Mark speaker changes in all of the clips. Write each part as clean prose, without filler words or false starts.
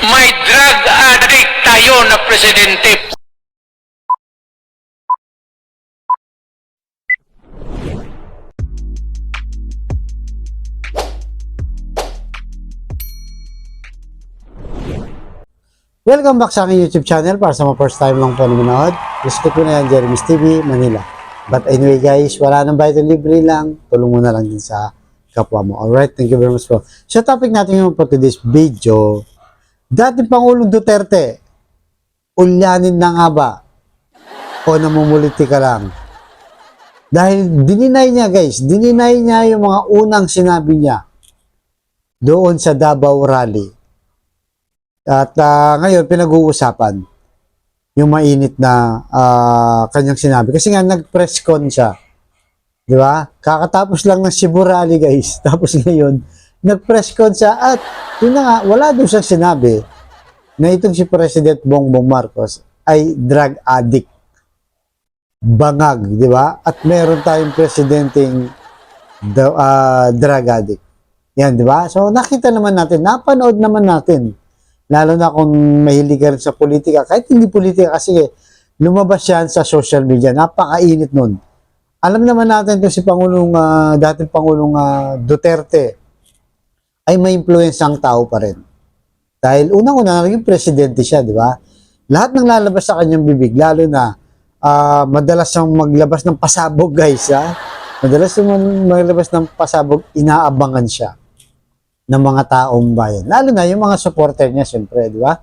Speaker 1: May drug addict tayo na presidente.
Speaker 2: Welcome back sa aking YouTube channel para sa mga first time lang po na manood. Gusto ko na yan, Jeremy's TV, Manila. But anyway guys, wala nang bayad, libre lang. Tulong mo na lang din sa kapwa mo. Alright, thank you very much po. So topic natin yung for today's video, dating Pangulong Duterte, ulyanin na nga ba? O namumuliti ka lang? Dahil dininay niya guys, dininay niya yung mga unang sinabi niya doon sa Davao Rally. At ngayon, pinag-uusapan yung mainit na kanyang sinabi. Kasi nga, nag-press con siya. Di ba? Kakatapos lang ng Cebu Rally, guys. Tapos ngayon, nag-press con siya. At yun na nga, wala doon siyang sinabi na itong si President Bongbong Marcos ay drug addict. Bangag, di ba? At meron tayong presidenteng drug addict. Yan, di ba? So, nakita naman natin, napanood naman natin. Lalo na kung mahilig ka rin sa politika. Kahit hindi politika kasi lumabas yan sa social media. Napakainit nun. Alam naman natin ito si dating Pangulong Duterte ay may influensang tao pa rin. Dahil unang-una naging presidente siya, di ba? Lahat ng lalabas sa kanyang bibig, lalo na madalas siyang maglabas ng pasabog, guys. Ha? Madalas siyang maglabas ng pasabog, inaabangan siya ng mga taong bayan. Lalo na yung mga supporter niya, siyempre, di ba?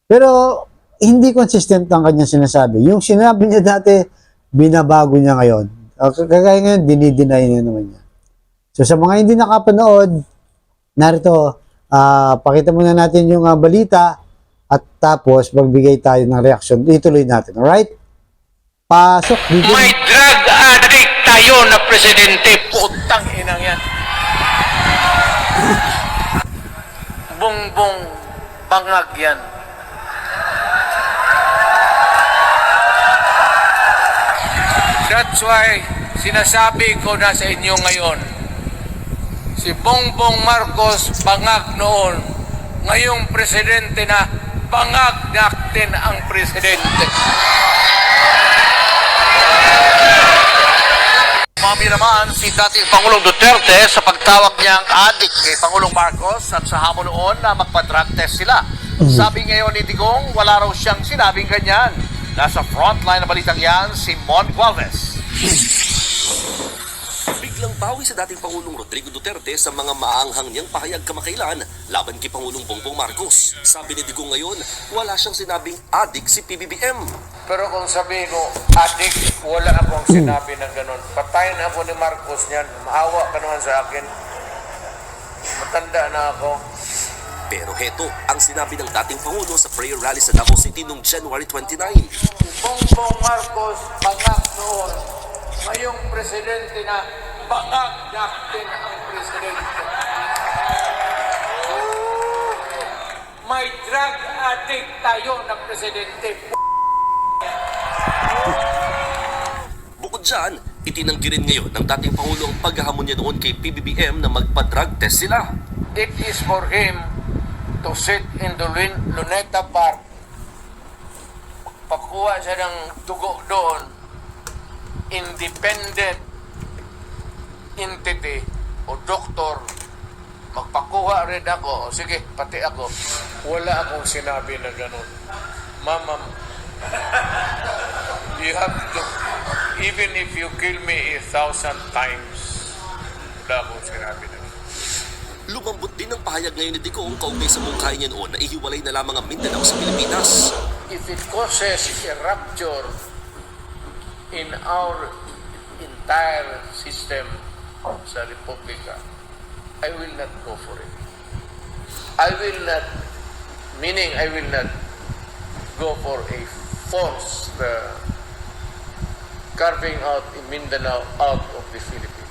Speaker 2: Pero, hindi consistent ang kanyang sinasabi. Yung sinabi niya dati, binabago niya ngayon. Kagaya ngayon, dinideny niya naman niya. So, sa mga hindi nakapanood, narito, pakita muna natin yung balita at tapos magbigay tayo ng reaction. Ituloy natin, alright? Pasok dito.
Speaker 1: May drug addict tayo na presidente. Putang inang yan. Bongbong bangag yan. That's why sinasabi ko na sa inyo ngayon, si Bongbong Marcos bangag noon, ngayong presidente na bangag natin ang presidente. Mami naman si dating Pangulong Duterte sa pagtawag niyang adik kay Pangulong Marcos at sa hamon noon na magpa-drug test sila. Sabi ngayon ni Digong, wala raw siyang sinabing ganyan. Nasa frontline na balitang yan, si Mon Gualvez.
Speaker 3: Biglang bawi sa dating Pangulong Rodrigo Duterte sa mga maanghang niyang pahayag kamakailan laban kay Pangulong Bongbong Marcos. Sabi ni Digong ngayon, wala siyang sinabing adik si PBBM.
Speaker 1: Pero kung sabihin ko, adik, wala akong sinabi na gano'n. Patayin ako ni Marcos niyan. Maawa ka naman sa akin. Matanda na ako.
Speaker 3: Pero heto ang sinabi ng dating Pangulo sa prayer rally sa Davao City noong January 29.
Speaker 1: Bongbong Marcos, bangag noon. Ngayong presidente na bangag natin ang presidente. May drug addict tayo na presidente.
Speaker 3: Bukod dyan, itinanggi rin ngayon ng dating Pangulo ang paghahamon niya noon kay PBBM na magpa-drug test sila.
Speaker 1: It is for him to sit in the Luneta Park. Pakuha siya ng dugo doon. Independent entity o doktor. Magpakuha rin ako. O sige, pati ako. Wala akong sinabi na gano'n. Mama, you have to, even if you kill me 1,000 times, wala akong sinabi na gano'n.
Speaker 3: Lumambot din ang pahayag ngayon ni Digong kaugnay sa mungkahi niya noon na ihiwalay na lamang ang Mindanao sa Pilipinas.
Speaker 1: If it causes a rupture in our entire system sa Republika, I will not go for it. I will not, meaning I will not go for a forced carving out in Mindanao out of the Philippines.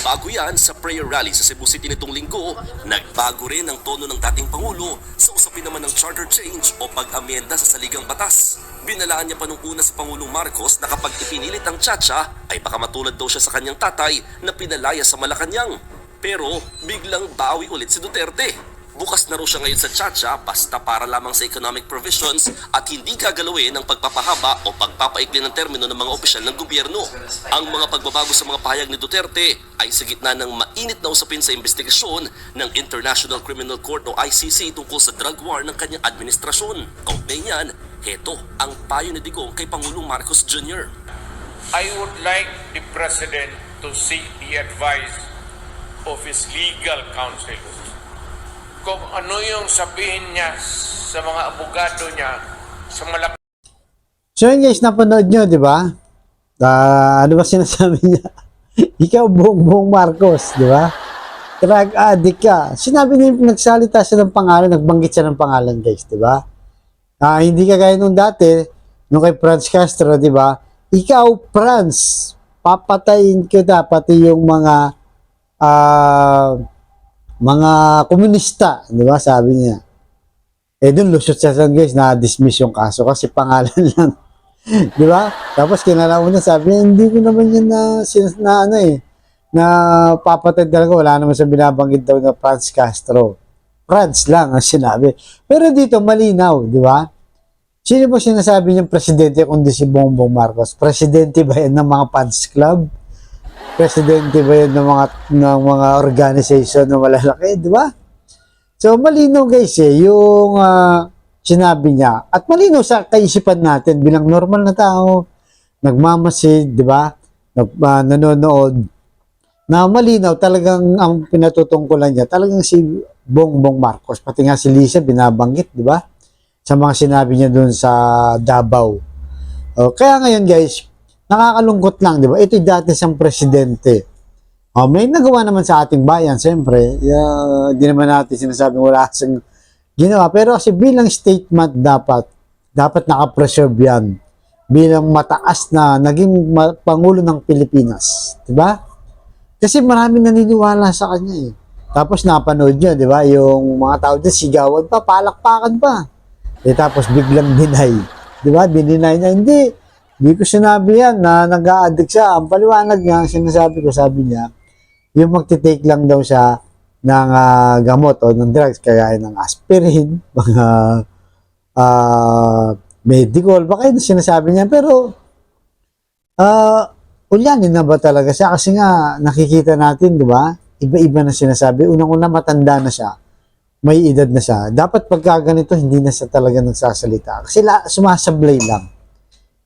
Speaker 3: Bago yan, sa prayer rally sa Cebu City nitong linggo, nagbago rin ang tono ng dating Pangulo sa usapin naman ng charter change o pag-amyenda sa saligang batas. Binalaan niya pa nung una si Pangulong Marcos na kapag ipinilit ang tiyatsa, ay baka matulad daw siya sa kanyang tatay na pinalaya sa Malacanang. Pero biglang bawi ulit si Duterte. Bukas na raw siya ngayon sa tsatsya basta para lamang sa economic provisions at hindi gagalawin ng pagpapahaba o pagpapaikli ng termino ng mga opisyal ng gobyerno. Ang mga pagbabago sa mga pahayag ni Duterte ay sa gitna ng mainit na usapin sa investigasyon ng International Criminal Court o ICC tungkol sa drug war ng kanyang administrasyon. Kaugnay niyan, heto ang payo ni Digong kay Pangulong Marcos Jr.
Speaker 1: I would like the President to seek the advice of his legal counsel. Kung ano yung sabihin niya sa mga abogado niya sa malaki.
Speaker 2: So yun guys, napanood nyo, di ba? Ano ba sinasabi niya? Ikaw, Bongbong Marcos, di ba? Drug addict ka. Sinabi niya, nagsalita siya ng pangalan, nagbanggit siya ng pangalan guys, di ba? Hindi kagaya nung dati, nung kay Franz Castro, di ba? Ikaw, Franz, papatayin kita, pati yung mga komunista, di ba? Sabi niya. Doon lusot siya guys, na-dismiss yung kaso kasi pangalan lang. Di ba? Tapos kinalaman na sabi niya, hindi ko naman yan na papatay talaga. Wala naman sa binabanggit daw na Franz Castro. Franz lang ang sinabi. Pero dito malinaw, di ba? Sino ba sinasabi niyang presidente kundi si Bongbong Marcos? Presidente ba yan ng mga fans club? Presidente ba yan ng mga organization na malalaki, di ba? So, malinaw guys yung sinabi niya. At malinaw sa kaisipan natin bilang normal na tao, nagmamasid, di ba? Nanonood, na malinaw talagang ang pinatutungkulan niya, talagang si Bongbong Marcos, pati nga si Lisa binabanggit, di ba? Sa mga sinabi niya doon sa Davao. Kaya ngayon guys, nakakalungkot lang, di ba? Ito dati siyang presidente. May nagawa naman sa ating bayan, siyempre. Hindi naman natin sinasabing wala siyang ginawa. Pero kasi bilang statement dapat nakapreserve yan. Bilang mataas na naging Pangulo ng Pilipinas. Di ba? Kasi maraming naniniwala sa kanya eh. Tapos napanood nyo, di ba? Yung mga tao dyan, sigawan pa, palakpakan pa. Tapos biglang deny. Di ba? Dininay niya. Hindi ko sinabi yan na nag-a-addict siya. Ang paliwanag niya, ang sinasabi ko, sabi niya, yung magtitake lang daw siya ng gamot o ng drugs, kaya ng aspirin, mga medical, baka yun sinasabi niya. Pero, ulyanin na ba talaga siya? Kasi nga, nakikita natin, di ba? Iba-iba na sinasabi. Unang-una, matanda na siya. May edad na siya. Dapat pagka ganito, hindi na siya talaga nagsasalita. Kasi sumasablay lang.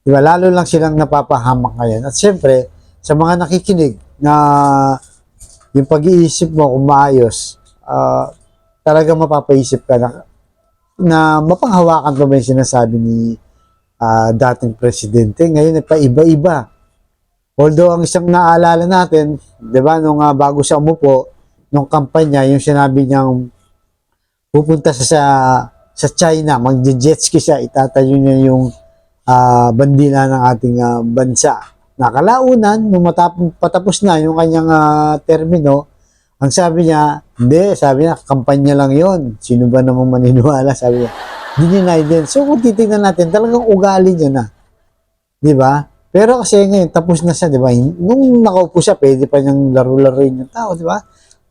Speaker 2: Diba? Lalo lang silang napapahamak ngayon. At siyempre, sa mga nakikinig na yung pag-iisip mo kung maayos, talaga mapapaisip ka na mapanghawakan pa ba yung sinasabi ni dating presidente. Ngayon, pa-iba-iba. Although, ang isang naalala natin, di ba, nung bago siya umupo, nung kampanya, yung sinabi niyang pupunta sa China, mag-jet ski siya, itatayo niya yung bandila ng ating bansa. Nakalaunan, nung patapos na yung kanyang termino, ang sabi niya, hindi, sabi niya, kampanya lang yon. Sino ba namang maniniwala? Sabi niya, dininay din. So, kung titignan natin, talagang ugali niya na. Di ba? Pero kasi ngayon, tapos na siya, di ba? Nung nakaupo siya, pwede pa niyang laro-laruin yung tao, di ba?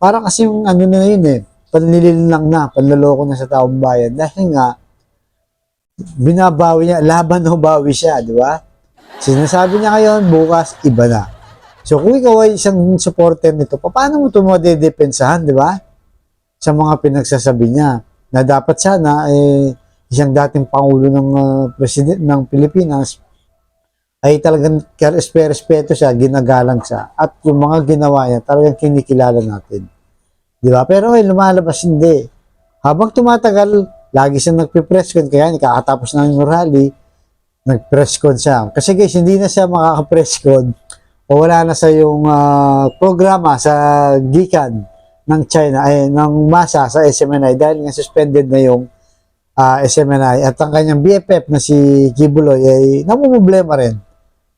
Speaker 2: Parang kasi yung ano na yun eh, panlililang na, panloloko na sa taong bayan. Dahil nga, binabawi niya, laban o bawi siya, di ba? Sinasabi niya ngayon, bukas, iba na. So, kung ikaw ay isang supporter nito, paano mo ito madedepensahan, di ba? Sa mga pinagsasabi niya, na dapat sana, isang dating Pangulo ng President ng Pilipinas, ay talagang respeto siya, ginagalang siya. At yung mga ginawa niya, talagang kinikilala natin. Di ba? Pero ngayon, lumalabas hindi. Habang tumatagal, lagi siyang nagpipress con, kaya nakakatapos na yung rally, nag-press con siya. Kasi guys, hindi na siya makaka-press con o wala na sa yung programa sa Gikan ng China, ng masa sa SMNI dahil nga suspended na yung SMNI at ang kanyang BFF na si Kibuloy ay namumblema rin.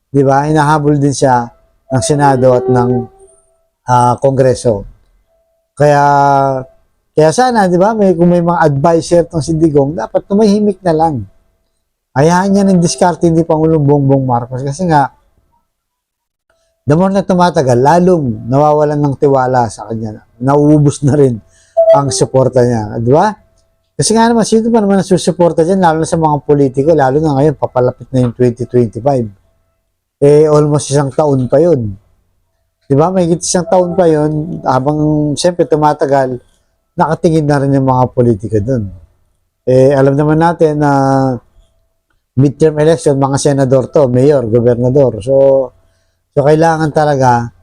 Speaker 2: Di ba? Hinahabol din siya ng Senado at ng Kongreso. Kaya sana, di ba, kung may mga advisor tong si Digong, dapat tumahimik na lang. Ayahan niya ng diskarte ni Pangulong Bongbong Marcos kasi nga, the more na tumatagal, lalong nawawalan ng tiwala sa kanya. Nauubos na rin ang suporta niya, di ba? Kasi nga naman, sino pa naman ang susuporta dyan, lalo na sa mga politiko, lalo na ngayon, papalapit na yung 2025. Almost isang taon pa yun. Di ba? May isang taon pa yun, habang siyempre tumatagal, nakatingin na rin yung mga politiko dun. Alam naman natin na midterm election, mga senador to, mayor, gobernador. So kailangan talaga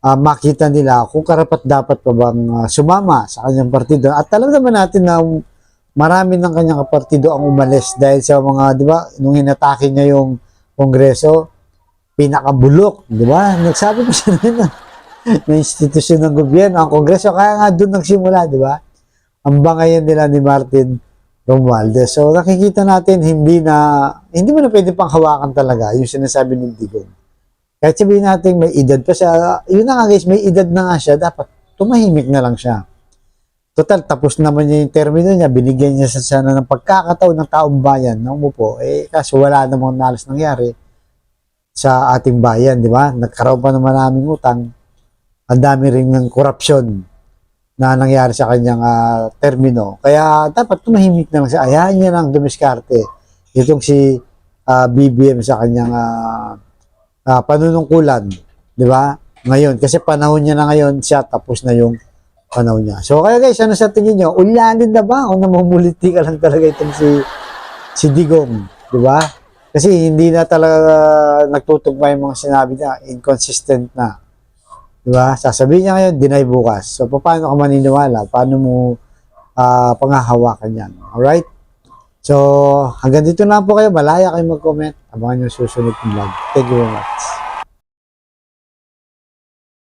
Speaker 2: makita nila kung karapat dapat pa bang sumama sa kanyang partido. At alam naman natin na marami ng kanyang partido ang umalis dahil sa mga, di ba, nung hinatake niya yung Kongreso, pinakabulok, di ba? Nagsabi ko siya na institusyon ng gobyerno, ang Kongreso, kaya nga doon nagsimula, di ba? Ang bangayan nila ni Martin Romualdez. So nakikita natin hindi mo na pwede pang hawakan talaga yung sinasabi ng Digong. Kahit sabihin natin may edad pa siya, yun na nga guys, may edad na nga siya, dapat tumahimik na lang siya. Total, tapos naman niya yung termino niya, binigyan niya sa sana ng pagkakataon ng taong bayan na umupo, kaso wala namang nalas nangyari sa ating bayan, di ba? Nagkaroon pa naman naming utang, ang dami rin ng korupsyon na nangyari sa kanyang termino. Kaya dapat tumahimik na lang siya, ayahan niya lang dumiskarte. Itong si BBM sa kanyang panunungkulan, di ba? Ngayon, kasi panahon niya na ngayon, siya tapos na yung panahon niya. So kaya guys, ano sa tingin niyo? Ulanin na ba o namumuliti ka lang talaga itong si Digong, di ba? Kasi hindi na talaga nagtutugma yung mga sinabi niya, inconsistent na. Di ba? Sasabihin niya ngayon, deny bukas. So paano ka maniniwala? Paano mo panghahawakan yan? Alright? So hanggang dito na po kayo. Malaya kayo mag-comment. Abangan niyo susunod ng vlog. Thank you very much.